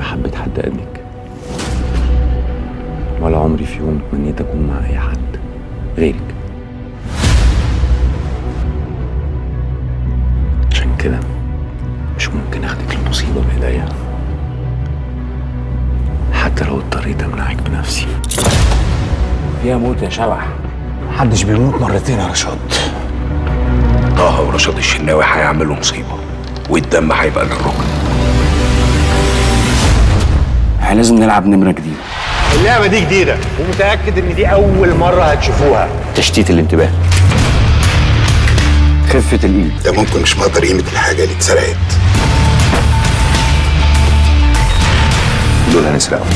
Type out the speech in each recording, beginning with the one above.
ما حبيت حد قدك، ولا عمري في يوم تمنيت اكون مع اي حد غيرك. عشان كده مش ممكن اخدك المصيبة بايديا، حتى لو اضطريت امنعك بنفسي. فيها موت يا شبح. محدش بيموت مرتين يا رشاد. طه ورشاد الشناوي هيعملوا مصيبة، والدم هيبقى للركن. احنا لازم نلعب نمرة جديدة. اللعبة دي جديدة ومتأكد إن دي أول مرة هتشوفوها. تشتيت الانتباه، خفة الايد. ده ممكن مش مقدر قيمة الحاجة اللي اتسرقت. دول هنسرقهم.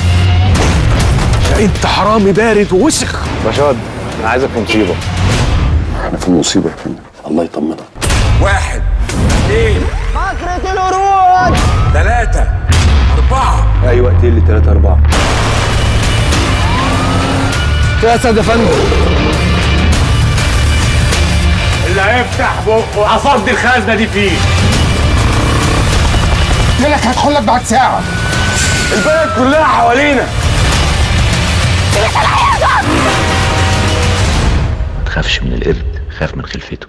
انت حرامي بارد ووسخ. رشاد انا عايزك في مصيبة. احنا في مصيبة يا فندم، الله يطمنك. 1 2 فكرة الورود 3 4. ايوه اقتل لي 3 4. أسد يا فندم. اللي هيفتح بقه أصدي الخزنة دي فيه. قلت لك هدخل لك بعد ساعة. البلد كلها حوالينا. ما تخافش من القرد، خاف من خلفته.